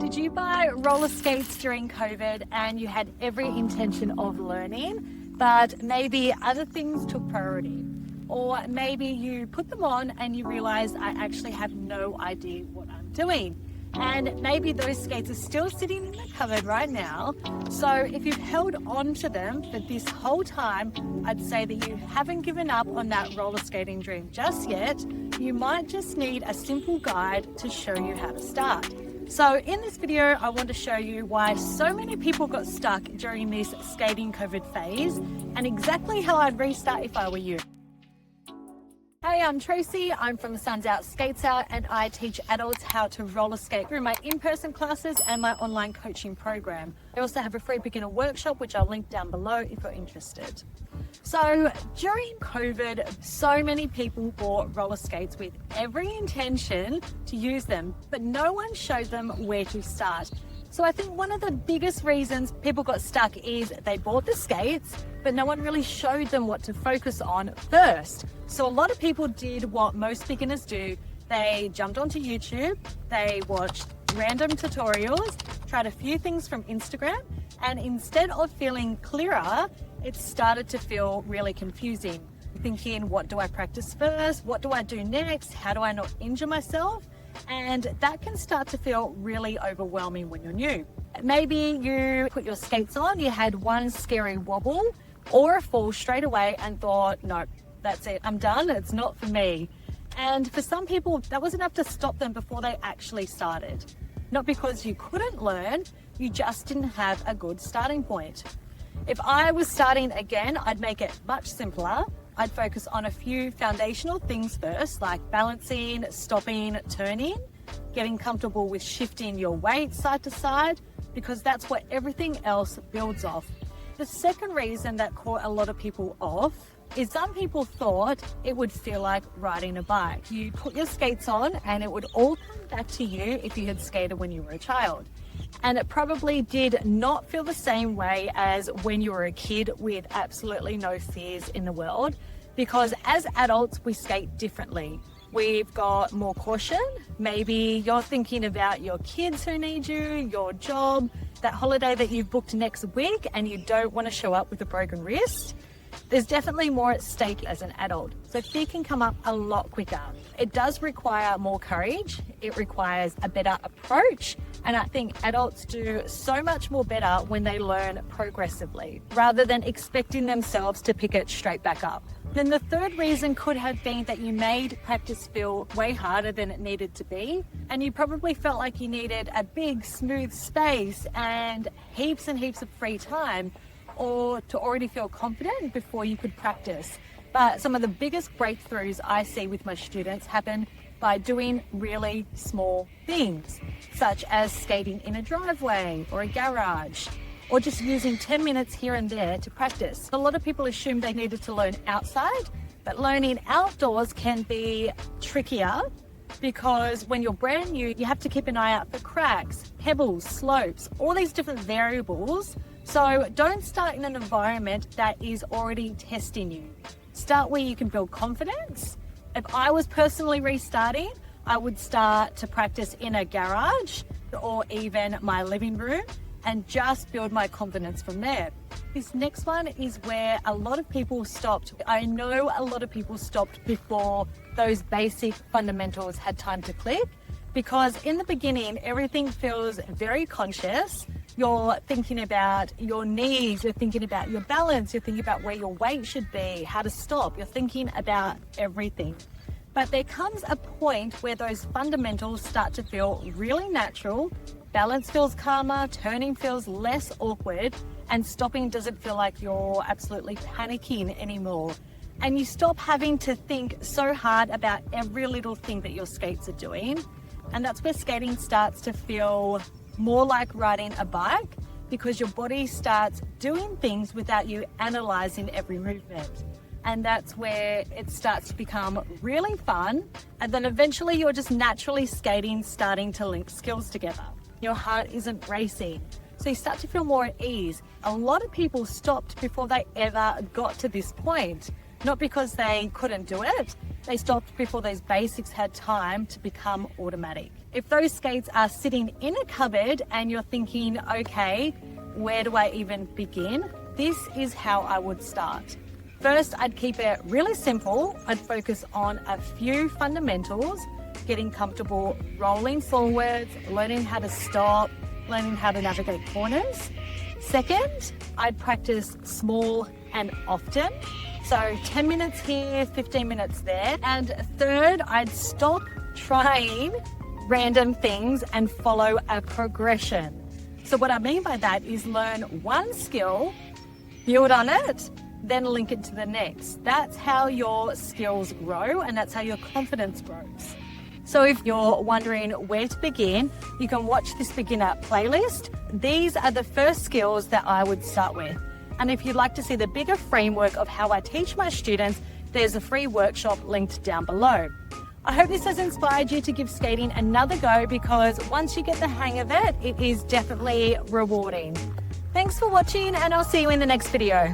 Did you buy roller skates during COVID and you had every intention of learning, but maybe other things took priority? Or maybe you put them on and you realized, I actually have no idea what I'm doing. And maybe those skates are still sitting in the cupboard right now. So if you've held on to them for this whole time, I'd say that you haven't given up on that roller skating dream just yet. You might just need a simple guide to show you how to start. So in this video, I want to show you why so many people got stuck during this skating COVID phase and exactly how I'd restart if I were you. Hey, I'm Tracy. I'm from Suns Out Skates Out, and I teach adults how to roller skate through my in-person classes and my online coaching program. I also have a free beginner workshop, which I'll link down below if you're interested. So during COVID, so many people bought roller skates with every intention to use them, but no one showed them where to start. So I think one of the biggest reasons people got stuck is they bought the skates, but no one really showed them what to focus on first. So a lot of people did what most beginners do. They jumped onto YouTube, they watched random tutorials, tried a few things from Instagram, and instead of feeling clearer, it started to feel really confusing. Thinking, what do I practice first? What do I do next? How do I not injure myself? And that can start to feel really overwhelming when you're new. Maybe you put your skates on, you had one scary wobble or a fall straight away and thought, no, that's it, I'm done, it's not for me. And for some people, that was enough to stop them before they actually started. Not because you couldn't learn, you just didn't have a good starting point. If I was starting again, I'd make it much simpler. I'd focus on a few foundational things first, like balancing, stopping, turning, getting comfortable with shifting your weight side to side, because that's what everything else builds off. The second reason that caught a lot of people off is some people thought it would feel like riding a bike. You put your skates on and it would all come back to you if you had skated when you were a child. And it probably did not feel the same way as when you were a kid with absolutely no fears in the world, because as adults, we skate differently. We've got more caution. Maybe you're thinking about your kids who need you, your job, that holiday that you've booked next week, and you don't want to show up with a broken wrist. There's definitely more at stake as an adult, so fear can come up a lot quicker. It does require more courage, it requires a better approach, and I think adults do so much more better when they learn progressively, rather than expecting themselves to pick it straight back up. Then the third reason could have been that you made practice feel way harder than it needed to be, and you probably felt like you needed a big, smooth space and heaps of free time, or to already feel confident before you could practice. But some of the biggest breakthroughs I see with my students happen by doing really small things, such as skating in a driveway or a garage, or just using 10 minutes here and there to practice. A lot of people assume they needed to learn outside, but learning outdoors can be trickier because when you're brand new, you have to keep an eye out for cracks, pebbles, slopes, all these different variables. So don't start in an environment that is already testing you. Start where you can build confidence. If I was personally restarting, I would start to practice in a garage or even my living room and just build my confidence from there. This next one is where a lot of people stopped. I know a lot of people stopped before those basic fundamentals had time to click, because in the beginning, everything feels very conscious. You're thinking about your knees, you're thinking about your balance, you're thinking about where your weight should be, how to stop, you're thinking about everything. But there comes a point where those fundamentals start to feel really natural, balance feels calmer, turning feels less awkward, and stopping doesn't feel like you're absolutely panicking anymore. And you stop having to think so hard about every little thing that your skates are doing. And that's where skating starts to feel more like riding a bike, because your body starts doing things without you analyzing every movement. And that's where it starts to become really fun. And then eventually you're just naturally skating, starting to link skills together. Your heart isn't racing. So you start to feel more at ease. A lot of people stopped before they ever got to this point. Not because they couldn't do it, they stopped before those basics had time to become automatic. If those skates are sitting in a cupboard and you're thinking, okay, where do I even begin? This is how I would start. First, I'd keep it really simple. I'd focus on a few fundamentals, getting comfortable rolling forwards, learning how to stop, learning how to navigate corners. Second, I'd practice small and often. So 10 minutes here, 15 minutes there. And third, I'd stop trying random things and follow a progression. So what I mean by that is learn one skill, build on it, then link it to the next. That's how your skills grow and that's how your confidence grows. So if you're wondering where to begin, you can watch this beginner playlist. These are the first skills that I would start with. And if you'd like to see the bigger framework of how I teach my students, there's a free workshop linked down below. I hope this has inspired you to give skating another go, because once you get the hang of it, it is definitely rewarding. Thanks for watching, and I'll see you in the next video.